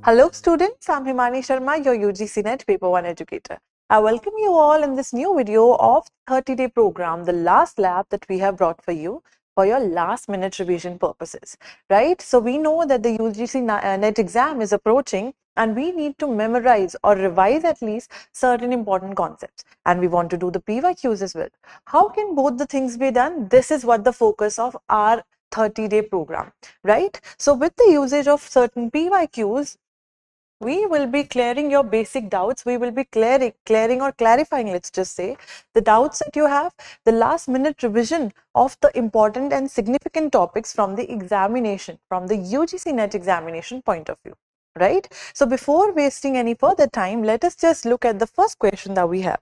Hello students, I'm Himani Sharma, your UGC NET Paper 1 educator. I welcome you all in this new video of 30-day program, the last lab that we have brought for you for your last minute revision purposes, right? So we know that the UGC NET exam is approaching and we need to memorize or revise at least certain important concepts, and we want to do the PYQs as well. How can both the things be done? This is what the focus of our 30-day program, right? So with the usage of certain PYQs, we will be clearing your basic doubts. We will be clearing or clarifying, let's just say, the doubts that you have, the last minute revision of the important and significant topics from the examination, from the UGC NET examination point of view, right? So before wasting any further time, let us just look at the first question that we have.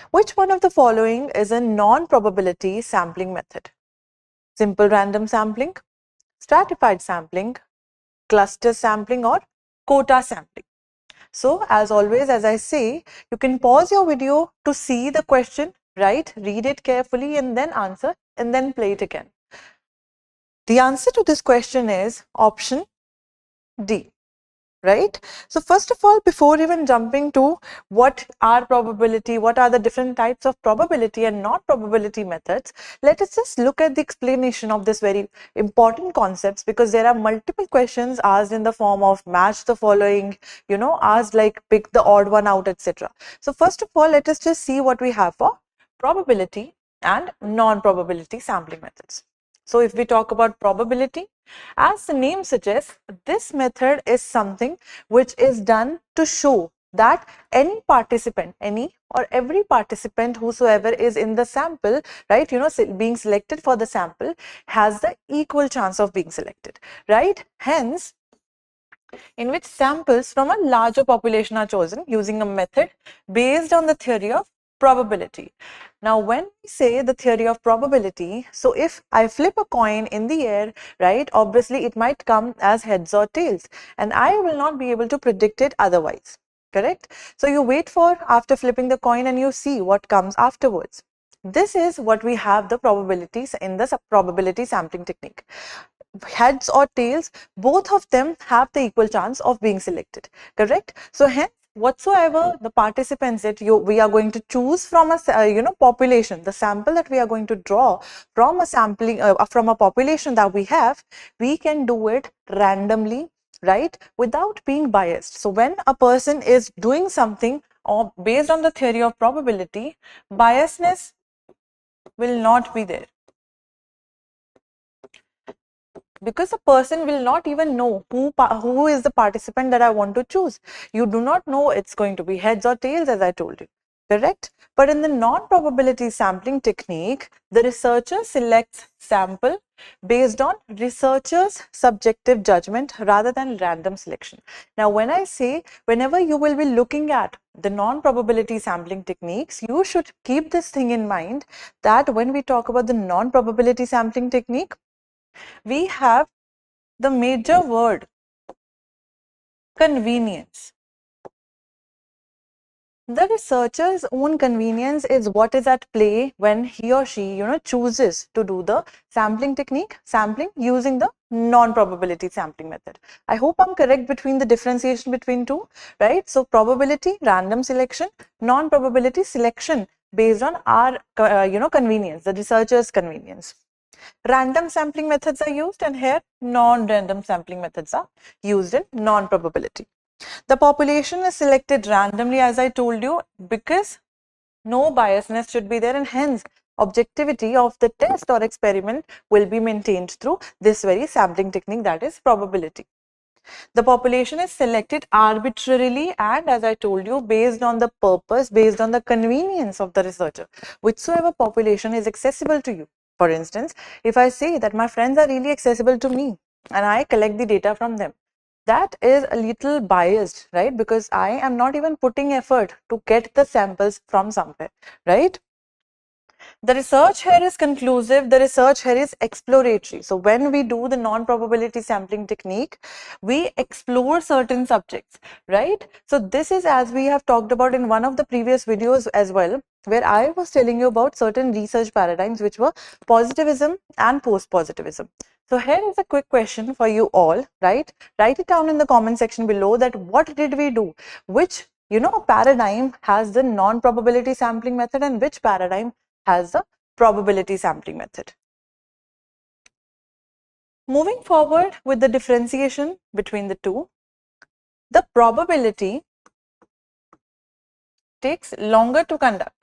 Which one of the following is a non-probability sampling method? Simple random sampling, stratified sampling, cluster sampling, or quota sampling? So as always, as I say, you can pause your video to see the question, right? Read it carefully and then answer and then play it again. The answer to this question is option D, right? So first of all, before even jumping to what are probability, what are the different types of probability and not probability methods, let us just look at the explanation of this very important concepts, because there are multiple questions asked in the form of match the following, asked like pick the odd one out, etc. So first of all, let us just see what we have for probability and non-probability sampling methods. So if we talk about probability, as the name suggests, this method is something which is done to show that any participant, any or every participant whosoever is in the sample, right, being selected for the sample, has the equal chance of being selected, right? Hence, in which samples from a larger population are chosen using a method based on the theory of probability. Now, when we say the theory of probability, so if I flip a coin in the air, right, obviously it might come as heads or tails, and I will not be able to predict it otherwise, correct? So you wait for after flipping the coin and you see what comes afterwards. This is what we have the probabilities in the probability sampling technique. Heads or tails, both of them have the equal chance of being selected, correct? So hence, whatsoever the participants that we are going to choose from a population, the sample that we are going to draw from a sampling from a population that we have, we can do it randomly, right, without being biased. So when a person is doing something or based on the theory of probability, biasness will not be there, because a person will not even know who is the participant that I want to choose. You do not know it's going to be heads or tails, as I told you, correct? But in the non-probability sampling technique, the researcher selects sample based on researcher's subjective judgment rather than random selection. Now, when I say, whenever you will be looking at the non-probability sampling techniques, you should keep this thing in mind, that when we talk about the non-probability sampling technique, we have the major word convenience. The researcher's own convenience is what is at play when he or she, chooses to do the sampling technique, sampling using the non-probability sampling method. I hope I'm correct between the differentiation between two, right? So probability, random selection, non-probability selection based on our, convenience, the researcher's convenience. Random sampling methods are used, and here non-random sampling methods are used in non-probability. The population is selected randomly, as I told you, because no biasness should be there, and hence objectivity of the test or experiment will be maintained through this very sampling technique, that is probability. The population is selected arbitrarily and, as I told you, based on the purpose, based on the convenience of the researcher. Whichsoever population is accessible to you. For instance, if I say that my friends are really accessible to me and I collect the data from them, that is a little biased, right? Because I am not even putting effort to get the samples from somewhere, right? The research here is conclusive, the research here is exploratory. So when we do the non-probability sampling technique, we explore certain subjects, right? So this is, as we have talked about in one of the previous videos as well, where I was telling you about certain research paradigms which were positivism and post-positivism. So here is a quick question for you all, right? Write it down in the comment section below that what did we do? Which, paradigm has the non-probability sampling method and which paradigm has the probability sampling method? Moving forward with the differentiation between the two, the probability takes longer to conduct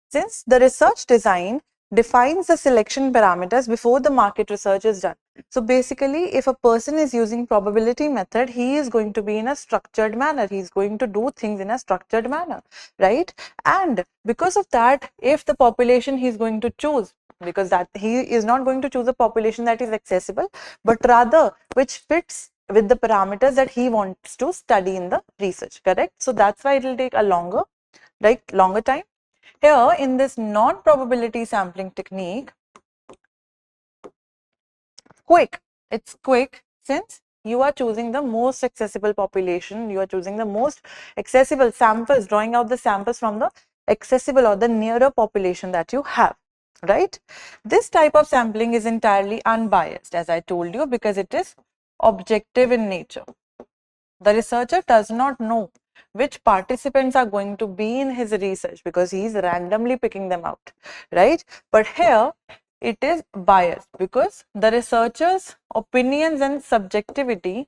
since the research design defines the selection parameters before the market research is done. So basically, if a person is using probability method, he is going to be in a structured manner. He is going to do things in a structured manner, right? And because of that, if the population he is going to choose, because that he is not going to choose a population that is accessible, but rather which fits with the parameters that he wants to study in the research, correct? So that's why it will take a longer time. Here in this non-probability sampling technique, it's quick since you are choosing the most accessible population, you are choosing the most accessible samples, drawing out the samples from the accessible or the nearer population that you have, right? This type of sampling is entirely unbiased, as I told you, because it is objective in nature. The researcher does not know which participants are going to be in his research because he is randomly picking them out, right? But here it is biased because the researcher's opinions and subjectivity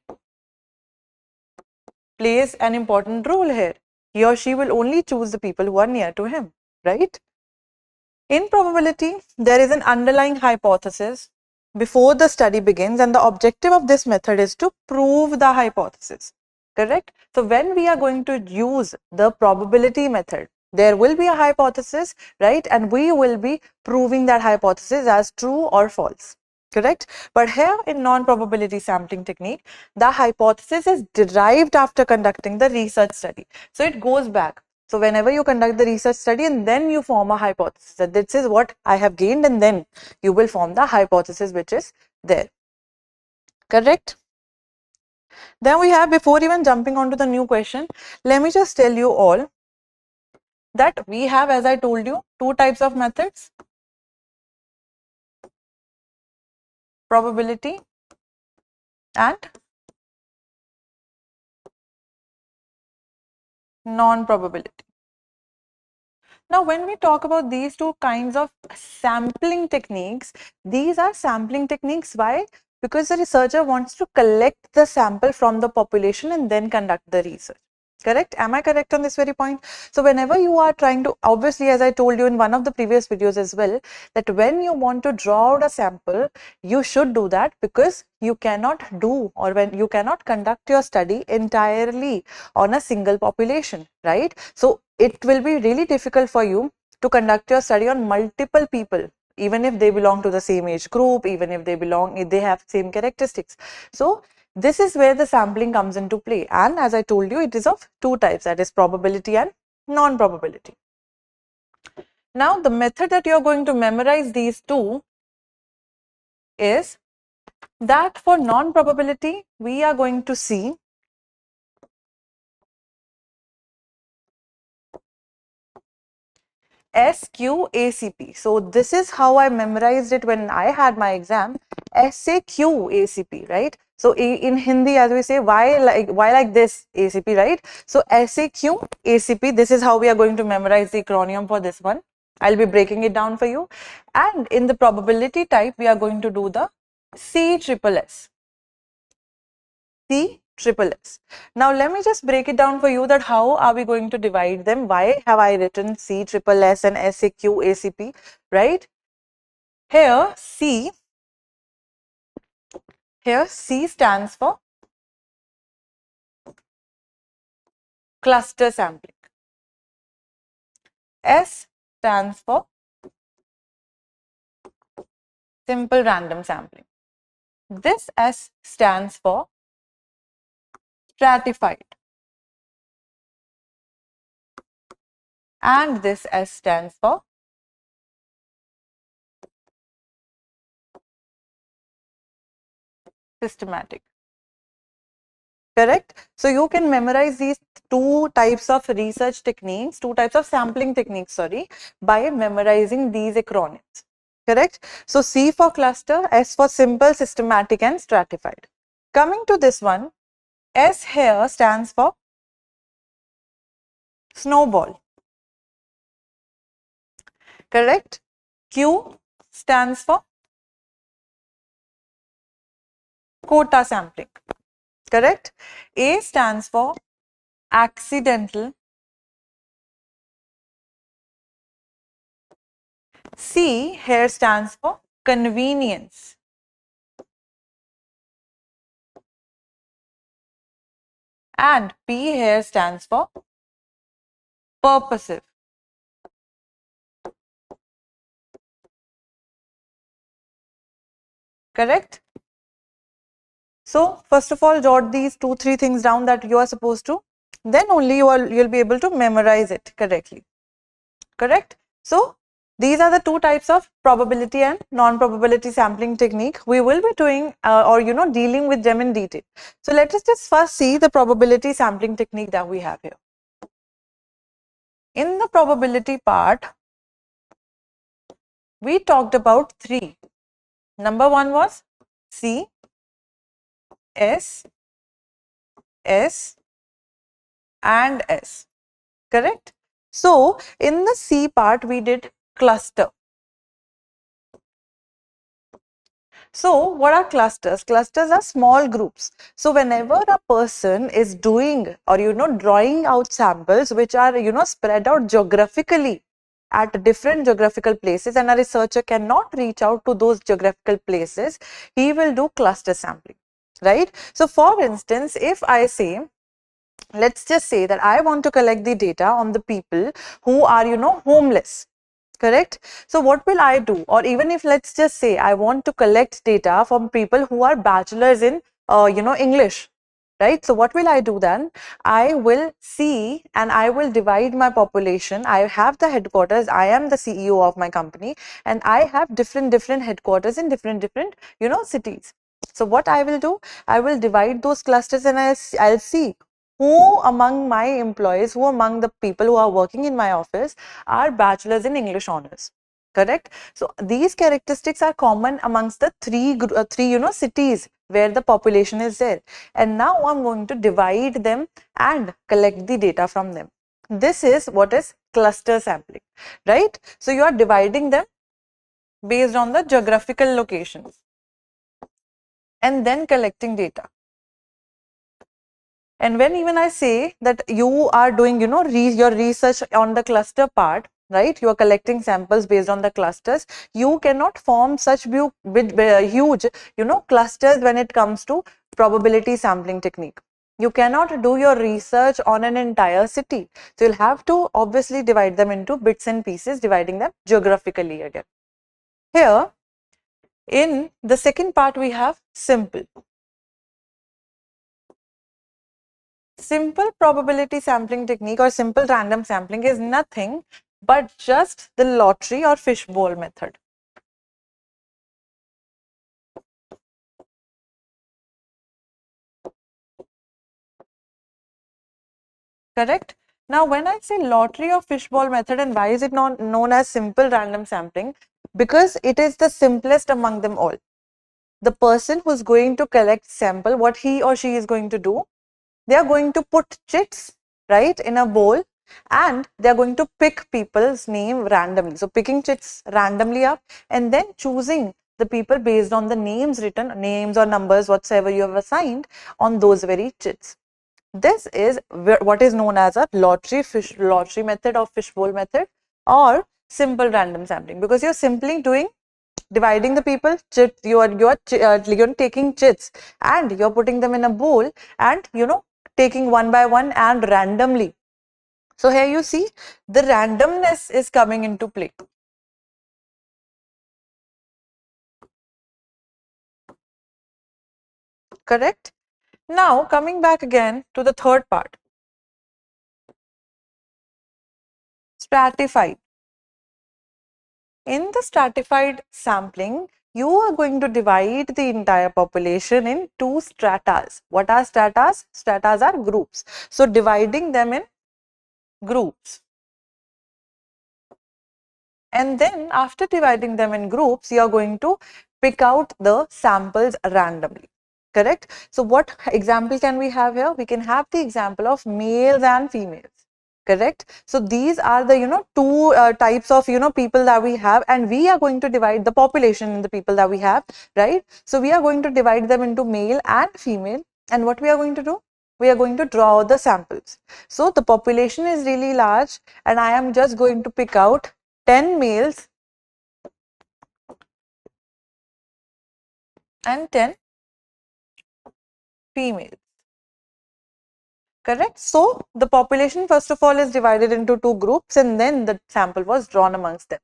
plays an important role here. He or she will only choose the people who are near to him, right? In probability, there is an underlying hypothesis before the study begins, and the objective of this method is to prove the hypothesis, correct? So when we are going to use the probability method, there will be a hypothesis, right? And we will be proving that hypothesis as true or false, correct? But here in non-probability sampling technique, the hypothesis is derived after conducting the research study. So it goes back. So whenever you conduct the research study and then you form a hypothesis that this is what I have gained, and then you will form the hypothesis which is there, correct? Then we have, before even jumping on to the new question, let me just tell you all that we have, as I told you, two types of methods: probability and non-probability. Now, when we talk about these two kinds of sampling techniques, these are sampling techniques. Why? Because the researcher wants to collect the sample from the population and then conduct the research. Correct? Am I correct on this very point? So whenever you are trying to, obviously, as I told you in one of the previous videos as well, that when you want to draw out a sample, you should do that because you cannot do, or when you cannot conduct your study entirely on a single population, right? So it will be really difficult for you to conduct your study on multiple people, even if they belong to the same age group, even if they have same characteristics. So this is where the sampling comes into play, and as I told you, it is of two types, that is probability and non-probability. Now the method that you are going to memorize these two is that for non-probability we are going to see SQACP. So this is how I memorized it when I had my exam. SAQACP, right? So in Hindi, as we say, why like this ACP, right? So SAQACP, this is how we are going to memorize the acronym for this one. I'll be breaking it down for you. And in the probability type, we are going to do the CSSS. CSSS. Now let me just break it down for you that how are we going to divide them? Why have I written CSSS and SAQACP, right? Here C stands for cluster sampling. S stands for simple random sampling. This S stands for stratified. And this S stands for systematic. Correct? So you can memorize these two types of research techniques, two types of sampling techniques, sorry, by memorizing these acronyms. Correct? So C for cluster, S for simple, systematic and stratified. Coming to this one, S here stands for snowball. Correct? Q stands for quota sampling. Correct? A stands for accidental. C here stands for convenience. And P here stands for purposive. Correct? So first of all, jot these 2-3 things down that you are supposed to. Then only you'll be able to memorize it correctly. Correct? So these are the two types of probability and non-probability sampling technique. We will be doing dealing with them in detail. So let us just first see the probability sampling technique that we have here. In the probability part, we talked about 3. Number 1 was C, S, S and S. Correct? So in the C part, we did cluster. So what are clusters? Clusters are small groups. So whenever a person is doing or drawing out samples which are spread out geographically at different geographical places, and a researcher cannot reach out to those geographical places, he will do cluster sampling, right? So for instance, if I say, let's just say that I want to collect the data on the people who are homeless. Correct? So what will I do? Or even if let's just say I want to collect data from people who are bachelors in English, right? So what will I do then? I will see and I will divide my population. I have the headquarters. I am the CEO of my company and I have different headquarters in different cities. So what I will do? I will divide those clusters and I'll see who among my employees, who among the people who are working in my office are bachelors in English honors. Correct? So these characteristics are common amongst the three cities where the population is there. And now I'm going to divide them and collect the data from them. This is what is cluster sampling, right? So you are dividing them based on the geographical locations and then collecting data. And when even I say that you are doing, your research on the cluster part, right? You are collecting samples based on the clusters. You cannot form such huge, clusters when it comes to probability sampling technique. You cannot do your research on an entire city. So you'll have to obviously divide them into bits and pieces, dividing them geographically again. Here, in the second part, we have simple. Simple probability sampling technique or simple random sampling is nothing but just the lottery or fishbowl method. Correct? Now, when I say lottery or fishbowl method, and why is it not known as simple random sampling? Because it is the simplest among them all. The person who is going to collect sample, what he or she is going to do, they are going to put chits, right, in a bowl and they are going to pick people's name randomly. So picking chits randomly up and then choosing the people based on the names written, names or numbers whatsoever you have assigned on those very chits. This is what is known as a lottery method or fishbowl method or simple random sampling, because you're simply doing dividing the people, you're taking chits and you're putting them in a bowl and taking one by one and randomly. So here you see the randomness is coming into play. Correct? Now coming back again to the third part, stratified. In the stratified sampling, you are going to divide the entire population in two stratas. What are stratas? Stratas are groups. So dividing them in groups. And then after dividing them in groups, you are going to pick out the samples randomly. Correct? So what example can we have here? We can have the example of males and females. Correct? So these are the two types of people that we have, and we are going to divide the population in the people that we have, right? So we are going to divide them into male and female, and what we are going to do? We are going to draw the samples. So the population is really large, and I am just going to pick out 10 males and 10 females. Correct? So the population first of all is divided into two groups, and then the sample was drawn amongst them.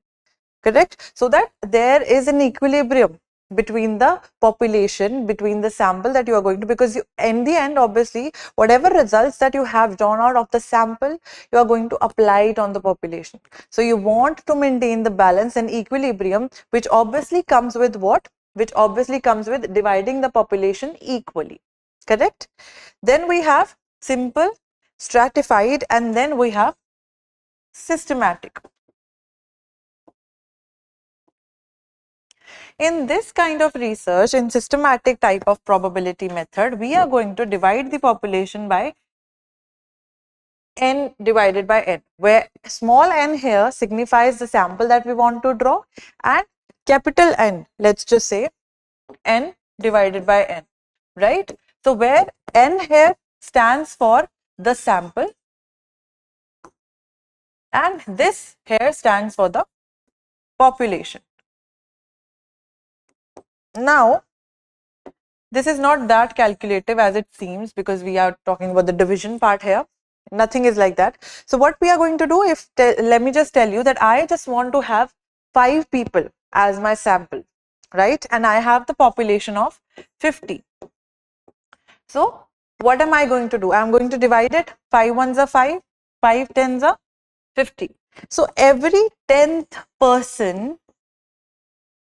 Correct? So that there is an equilibrium between the population, between the sample that you are going to, because in the end, obviously, whatever results that you have drawn out of the sample, you are going to apply it on the population. So you want to maintain the balance and equilibrium, which obviously comes with what? Which obviously comes with dividing the population equally. Correct? Then we have simple, stratified, and then we have systematic. In this kind of research, in systematic type of probability method, we are going to divide the population by n divided by n, where small n here signifies the sample that we want to draw, and capital N, let's just say n divided by n, right? So where n here stands for the sample, and this here stands for the population. Now, this is not that calculative as it seems, because we are talking about the division part here. Nothing is like that. So what we are going to do, let me just tell you that I just want to have 5 people as my sample, right? And I have the population of 50. So what am I going to do? I'm going to divide it. 5 ones are 5, 5 tens are 50. So every 10th person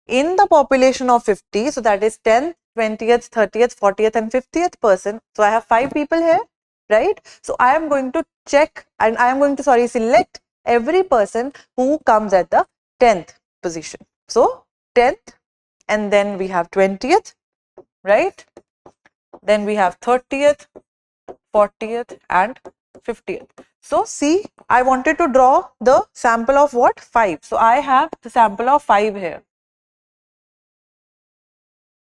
in the population of 50, so that is 10th, 20th, 30th, 40th and 50th person. So I have 5 people here, right? So I am going to check, and I am going to select every person who comes at the 10th position. So 10th, and then we have 20th, right? Then we have 30th, 40th and 50th. So see, I wanted to draw the sample of what? 5. So I have the sample of 5 here.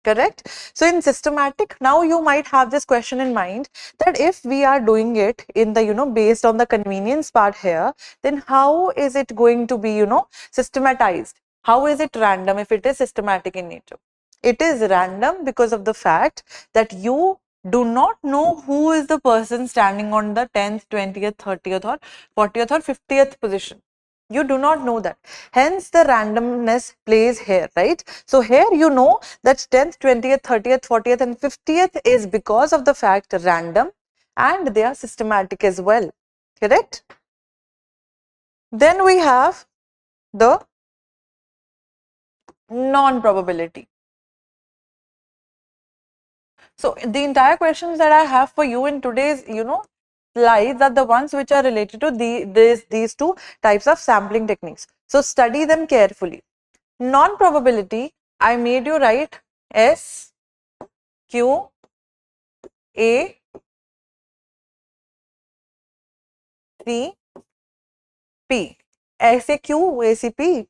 Correct? So in systematic, now you might have this question in mind that if we are doing it in the, based on the convenience part here, then how is it going to be, systematized? How is it random if it is systematic in nature? It is random because of the fact that you do not know who is the person standing on the 10th, 20th, 30th or 40th or 50th position. You do not know that. Hence, the randomness plays here, right? So here you know that 10th, 20th, 30th, 40th and 50th is because of the fact random, and they are systematic as well. Correct? Then we have the non-probability. So the entire questions that I have for you in today's, slides are the ones which are related to these two types of sampling techniques. So study them carefully. Non-probability, I made you write S, Q, A, C, P. SAQ, ACP.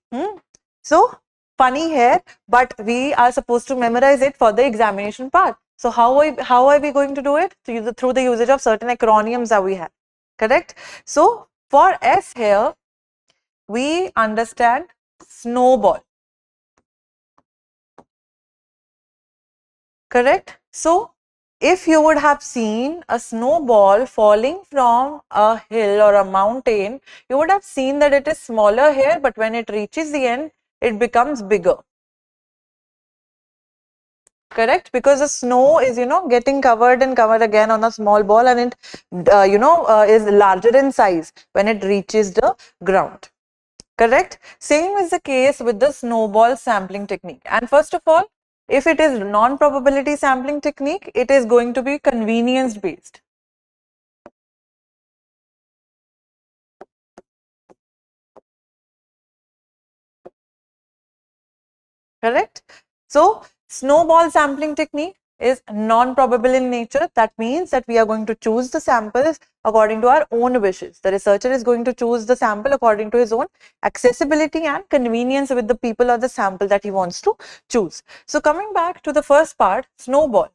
So funny here, but we are supposed to memorize it for the examination part. So how are we going to do it? Through the usage of certain acronyms that we have. Correct? So for S here, we understand snowball. Correct? So if you would have seen a snowball falling from a hill or a mountain, you would have seen that it is smaller here, but when it reaches the end, it becomes bigger. Correct? Because the snow is, getting covered and covered again on a small ball, and it, is larger in size when it reaches the ground. Correct? Same is the case with the snowball sampling technique. And first of all, if it is non-probability sampling technique, it is going to be convenience based. Correct? So, snowball sampling technique is non-probable in nature. That means that we are going to choose the samples according to our own wishes. The researcher is going to choose the sample according to his own accessibility and convenience with the people or the sample that he wants to choose. So, coming back to the first part, snowball.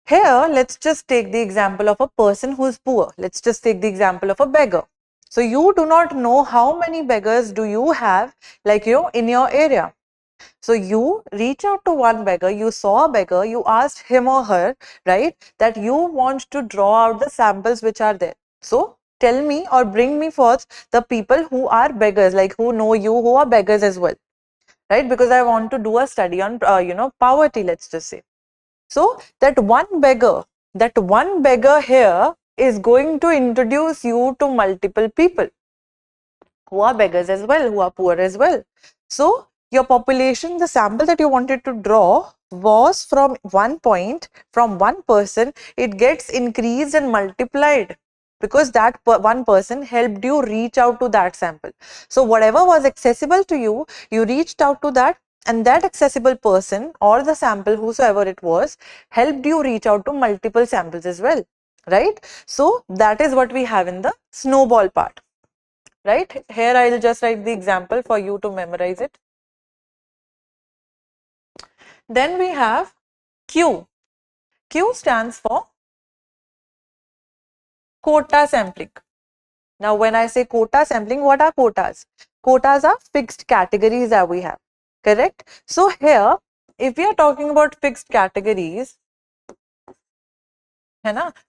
Here, let's just take the example of a person who is poor. Let's just take the example of a beggar. So, you do not know how many beggars do you have, like in your area. So you reach out to one beggar, you saw a beggar, you asked him or her, right, that you want to draw out the samples which are there. So tell me or bring me forth the people who are beggars, like who know you, who are beggars as well, right? Because I want to do a study on, poverty, let's just say. So that one beggar here is going to introduce you to multiple people who are beggars as well, who are poor as well. So your population, the sample that you wanted to draw was from one point, from one person, it gets increased and multiplied because that one person helped you reach out to that sample. So whatever was accessible to you, you reached out to that, and that accessible person or the sample, whosoever it was, helped you reach out to multiple samples as well, right? So that is what we have in the snowball part. Right? Here I will just write the example for you to memorize it. Then we have Q. Q stands for quota sampling. Now when I say quota sampling, what are quotas? Quotas are fixed categories that we have. Correct? So here, if we are talking about fixed categories,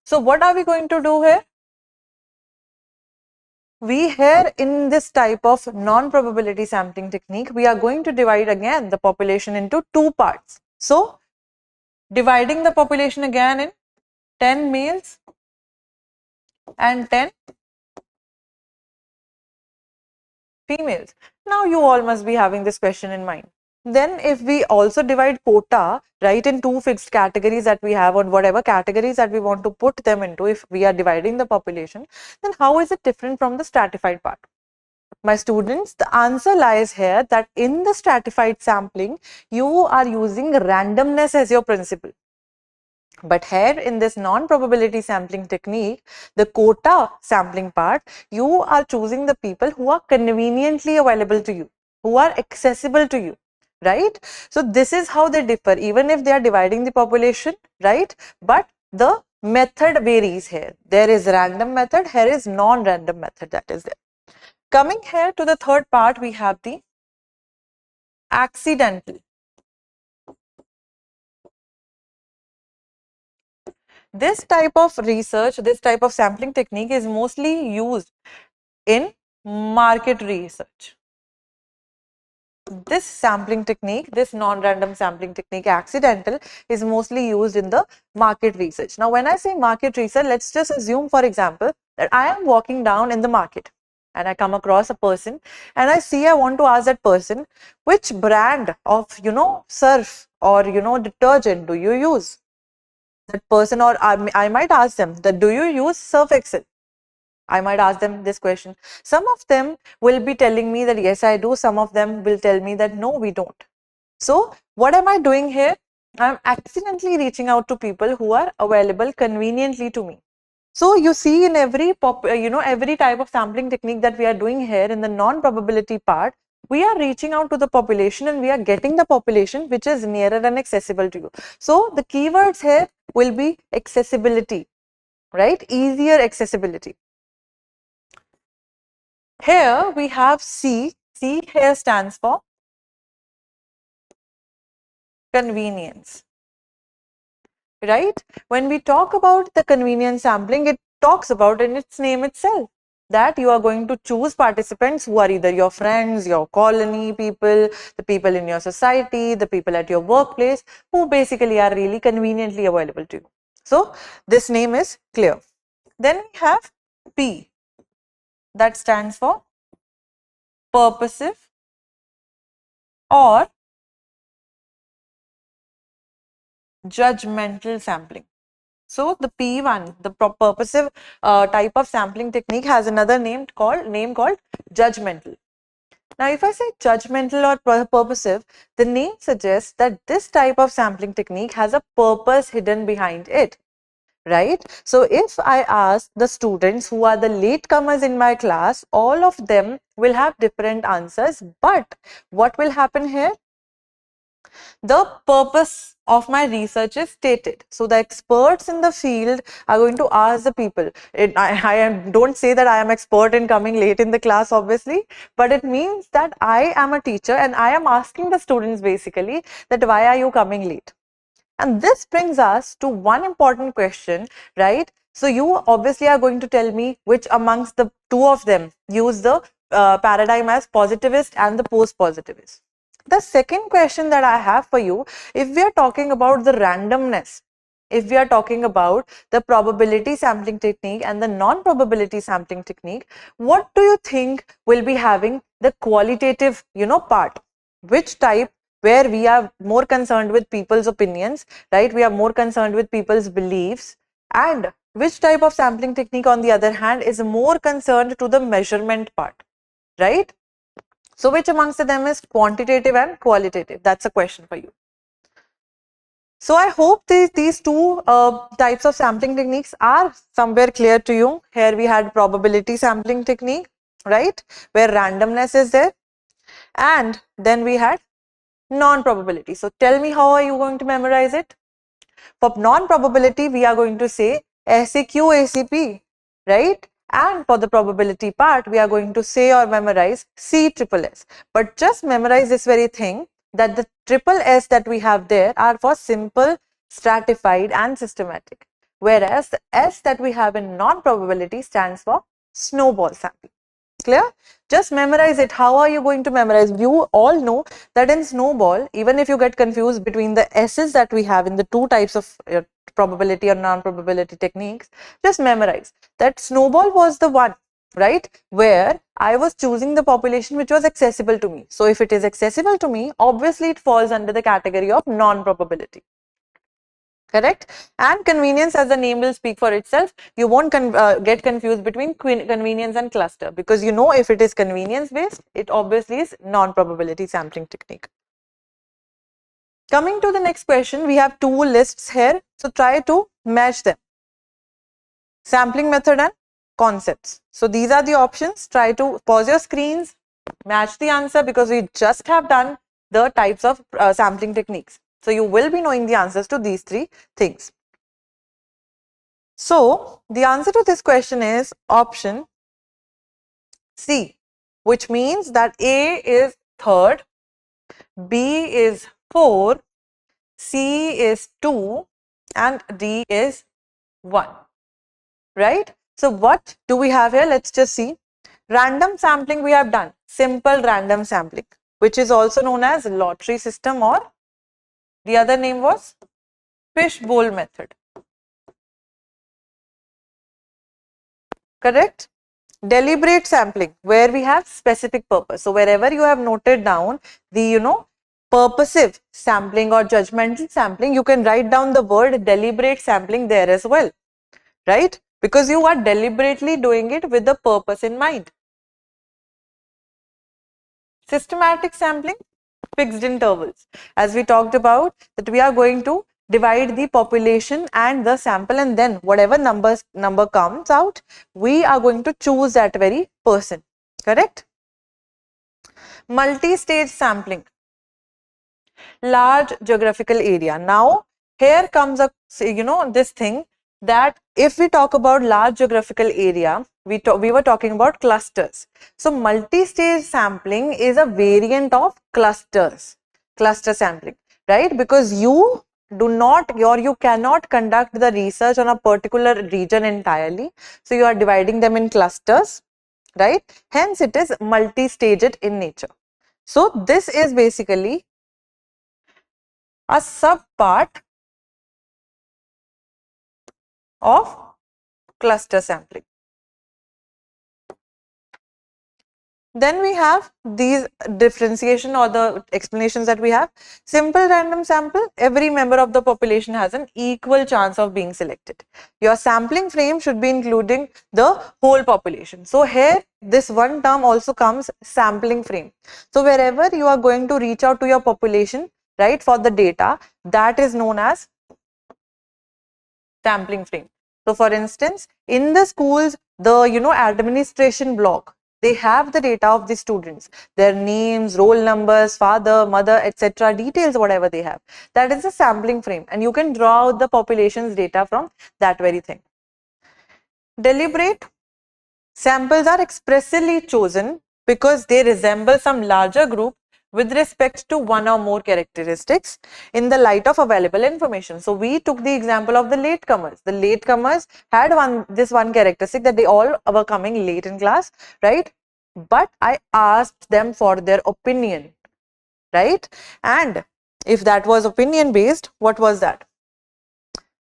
so what are we going to do here? We here in this type of non-probability sampling technique, we are going to divide again the population into two parts. So dividing the population again in 10 males and 10 females. Now you all must be having this question in mind. Then if we also divide quota, right, in two fixed categories that we have, on whatever categories that we want to put them into, if we are dividing the population, then how is it different from the stratified part? My students, the answer lies here that in the stratified sampling, you are using randomness as your principle. But here in this non-probability sampling technique, the quota sampling part, you are choosing the people who are conveniently available to you, who are accessible to you, right? So this is how they differ, even if they are dividing the population, right? But the method varies here. There is random method, here is non-random method that is there. Coming here to the third part, we have the accidental. This type of research, this type of sampling technique is mostly used in market research. This sampling technique, this non-random sampling technique, accidental, is mostly used in the market research. Now, when I say market research, let's just assume, for example, that I am walking down in the market and I come across a person and I want to ask that person, which brand of, surf or, detergent do you use? That person, or I might ask them that, do you use Surf Excel? I might ask them this question. Some of them will be telling me that yes, I do. Some of them will tell me that no, we don't. So what am I doing here? I'm accidentally reaching out to people who are available conveniently to me. So you see, in every every type of sampling technique that we are doing here in the non-probability part, we are reaching out to the population and we are getting the population which is nearer and accessible to you. So the keywords here will be accessibility, right? Easier accessibility. Here we have C. C here stands for convenience, right? When we talk about the convenience sampling, it talks about in its name itself that you are going to choose participants who are either your friends, your colony people, the people in your society, the people at your workplace, who basically are really conveniently available to you. So this name is clear. Then we have P, that stands for purposive, or judgmental sampling. So the P1, the purposive type of sampling technique, has another name called judgmental. Now, if I say judgmental or purposive, the name suggests that this type of sampling technique has a purpose hidden behind it, right? So if I ask the students who are the latecomers in my class, all of them will have different answers. But what will happen here? The purpose of my research is stated. So the experts in the field are going to ask the people. Don't say that I am expert in coming late in the class, obviously, but it means that I am a teacher and I am asking the students basically that why are you coming late? And this brings us to one important question, right? So you obviously are going to tell me which amongst the two of them use the paradigm as positivist and the post-positivist. The second question that I have for you, if we are talking about the randomness, if we are talking about the probability sampling technique and the non-probability sampling technique, what do you think will be having the qualitative, part? Which type, where we are more concerned with people's opinions, right? We are more concerned with people's beliefs, and which type of sampling technique, on the other hand, is more concerned to the measurement part, right? So which amongst them is quantitative and qualitative? That's a question for you. So I hope these two types of sampling techniques are somewhere clear to you. Here we had probability sampling technique, right? Where randomness is there. And then we had non-probability. So tell me, how are you going to memorize it? For non-probability, we are going to say SAQ, ACP, right? And for the probability part, we are going to say or memorize CSSS. But just memorize this very thing, that the triple S that we have there are for simple, stratified and systematic. Whereas the S that we have in non-probability stands for snowball sampling. Clear? Just memorize it. How are you going to memorize? You all know that in snowball, even if you get confused between the S's that we have in the two types of probability or non-probability techniques, just memorize that snowball was the one, right, where I was choosing the population which was accessible to me. So if it is accessible to me, obviously it falls under the category of non-probability. Correct? And convenience, as the name will speak for itself, you won't get confused between convenience and cluster, because if it is convenience based, it obviously is non-probability sampling technique. Coming to the next question, we have two lists here, so try to match them. Sampling method and concepts. So these are the options. Try to pause your screens, match the answer, because we just have done the types of sampling techniques. So you will be knowing the answers to these three things. So the answer to this question is option C, which means that A is third, B is 4, C is 2 and D is 1, right? So what do we have here? Let's just see. Random sampling we have done, simple random sampling, which is also known as lottery system, or the other name was fishbowl method. Correct? Deliberate sampling, where we have specific purpose. So wherever you have noted down the purposive sampling or judgmental sampling, you can write down the word deliberate sampling there as well, right? Because you are deliberately doing it with the purpose in mind. Systematic sampling, fixed intervals. As we talked about, that we are going to divide the population and the sample, and then whatever number comes out, we are going to choose that very person. Correct? Multi-stage sampling, large geographical area. Now here comes up this thing, that if we talk about large geographical area, we were talking about clusters. So multi-stage sampling is a variant of cluster sampling, right? Because you cannot conduct the research on a particular region entirely, so you are dividing them in clusters, right? Hence it is multi-staged in nature. So this is basically a sub part of cluster sampling. Then we have these differentiation or the explanations that we have. Simple random sample, every member of the population has an equal chance of being selected. Your sampling frame should be including the whole population. So here this one term also comes, sampling frame. So wherever you are going to reach out to your population, right, for the data, that is known as sampling frame. So for instance, in the schools, the administration block, they have the data of the students, their names, roll numbers, father, mother, etc., details, whatever they have. That is a sampling frame, and you can draw out the population's data from that very thing. Deliberate samples are expressly chosen because they resemble some larger group with respect to one or more characteristics in the light of available information. So we took the example of the latecomers. The latecomers had this one characteristic, that they all were coming late in class, right? But I asked them for their opinion, right? And if that was opinion based, what was that?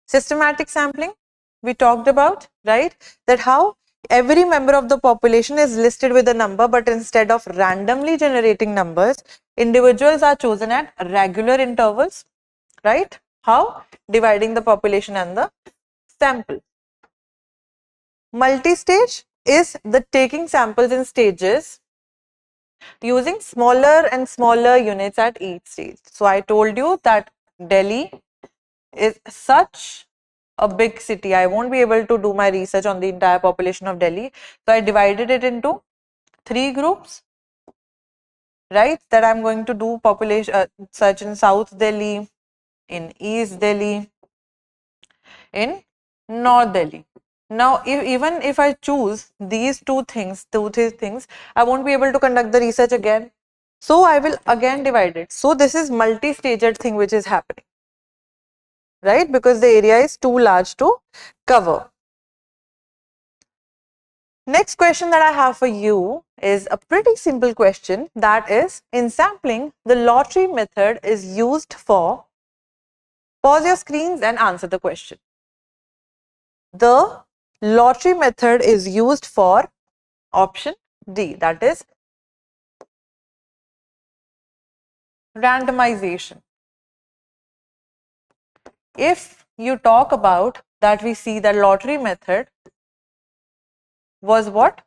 Systematic sampling, we talked about, right? That how every member of the population is listed with a number, but instead of randomly generating numbers, individuals are chosen at regular intervals, right? How? Dividing the population and the sample. Multi-stage is the taking samples in stages using smaller and smaller units at each stage. So I told you that Delhi is such a big city. I won't be able to do my research on the entire population of Delhi. So I divided it into 3 groups, right? That I'm going to do population search in South Delhi, in East Delhi, in North Delhi. Now, even if I choose these two things, I won't be able to conduct the research again. So I will again divide it. So this is multi-staged thing which is happening, right? Because the area is too large to cover. Next question that I have for you is a pretty simple question, that is, in sampling, the lottery method is used for, pause your screens and answer the question. The lottery method is used for option D, that is randomization. If you talk about that, we see that lottery method was what?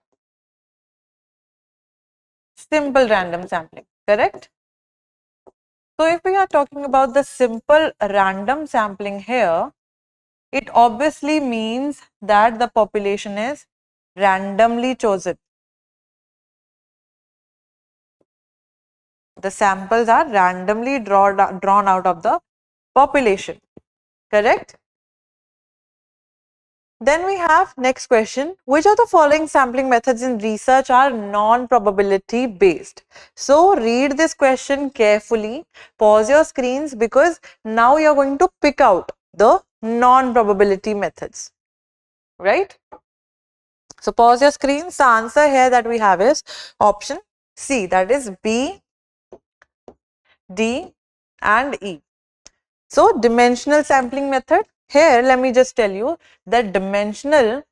Simple random sampling, correct? So if we are talking about the simple random sampling here, it obviously means that the population is randomly chosen. The samples are randomly drawn out of the population, correct? Then we have next question, which of the following sampling methods in research are non-probability based? So read this question carefully, pause your screens, because now you're going to pick out the non-probability methods, right? So pause your screens. The answer here that we have is option C, that is B, D and E. So dimensional sampling method, here let me just tell you that dimensional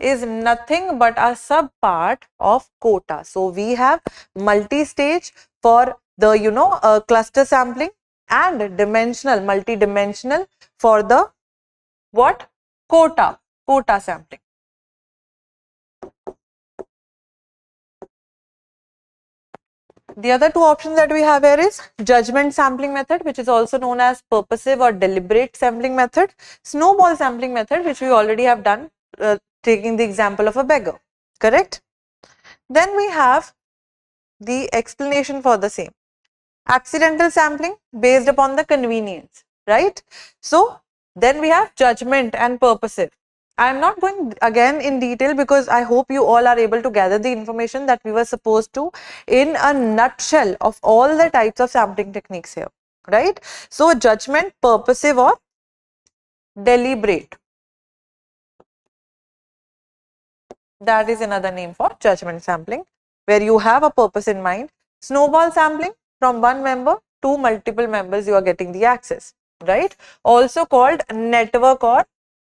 is nothing but a subpart of quota. So we have multi-stage for the cluster sampling and dimensional, multi-dimensional for the what? Quota sampling. The other two options that we have here is judgment sampling method, which is also known as purposive or deliberate sampling method, snowball sampling method, which we already have done, taking the example of a beggar, correct? Then we have the explanation for the same. Accidental sampling based upon the convenience, right? So then we have judgment and purposive. I am not going again in detail because I hope you all are able to gather the information that we were supposed to in a nutshell of all the types of sampling techniques here, right? So judgment, purposive or deliberate, that is another name for judgment sampling, where you have a purpose in mind. Snowball sampling, from one member to multiple members you are getting the access, right? Also called network or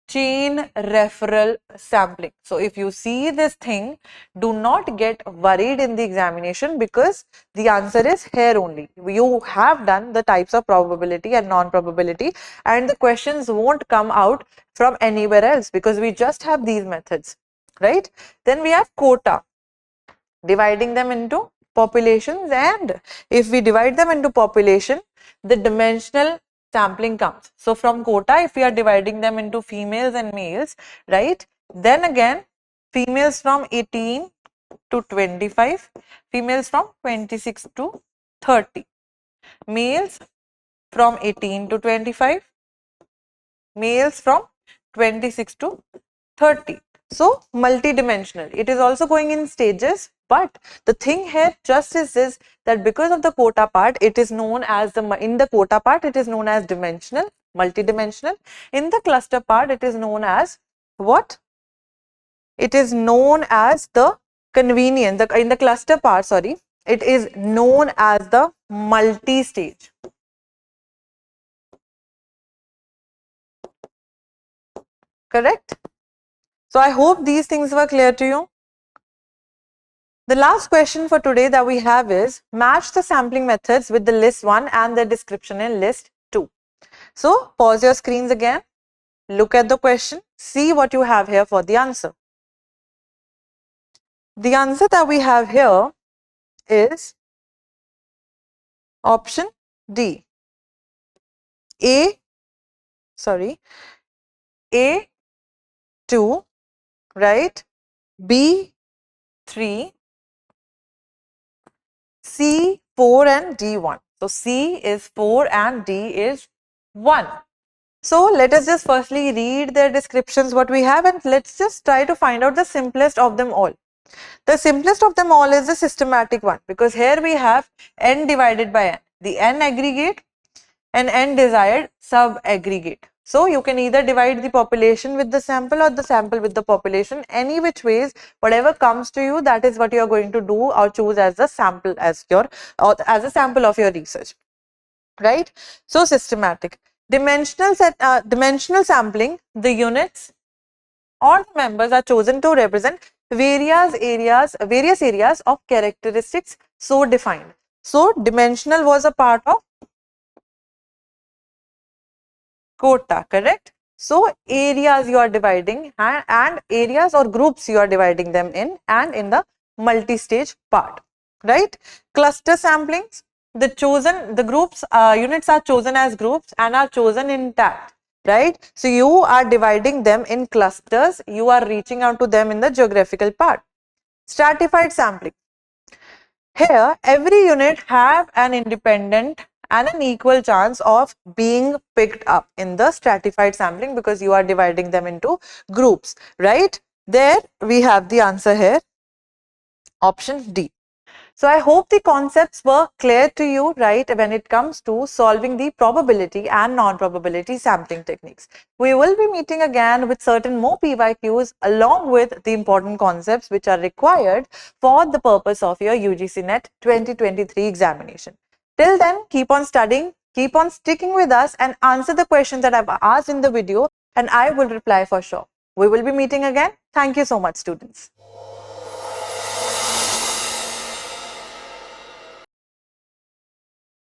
chain referral sampling. So if you see this thing, do not get worried in the examination because the answer is here only. You have done the types of probability and non-probability, and the questions won't come out from anywhere else because we just have these methods, right? Then we have quota, dividing them into populations, and if we divide them into population, the dimensional sampling comes. So from quota, if we are dividing them into females and males, right, then again females from 18 to 25, females from 26 to 30, males from 18 to 25, males from 26 to 30. So multi-dimensional. It is also going in stages, but the thing here just is this, that because of the quota part, it is known as in the quota part it is known as dimensional, multi-dimensional. In the cluster part it is known as what? It is known as the convenience. In the cluster part, sorry, it is known as the multi-stage. Correct? So I hope these things were clear to you. The last question for today that we have is match the sampling methods with the list 1 and the description in list 2. So pause your screens again, look at the question, see what you have here for the answer. The answer that we have here is option D. A2, right? B3, C4 and D1. So C is 4 and D is 1. So let us just firstly read their descriptions what we have, and let's just try to find out the simplest of them all. The simplest of them all is the systematic one, because here we have n divided by n, the n aggregate and n desired sub-aggregate. So you can either divide the population with the sample or the sample with the population. Any which ways, whatever comes to you, that is what you are going to do or choose as a sample as a sample of your research, right? So systematic. Dimensional sampling, the units or the members are chosen to represent various areas of characteristics so defined. So dimensional was a part of quota, correct? So areas you are dividing and areas or groups you are dividing them in, and in the multi-stage part, right? Cluster samplings, the groups units are chosen as groups and are chosen intact, right? So you are dividing them in clusters, you are reaching out to them in the geographical part. Stratified sampling, here every unit have an independent and an equal chance of being picked up in the stratified sampling because you are dividing them into groups, right? There we have the answer here, option D. So I hope the concepts were clear to you, right, when it comes to solving the probability and non-probability sampling techniques. We will be meeting again with certain more PYQs along with the important concepts which are required for the purpose of your UGC NET 2023 examination. Till then, keep on studying, keep on sticking with us and answer the questions that I've asked in the video, and I will reply for sure. We will be meeting again. Thank you so much, students.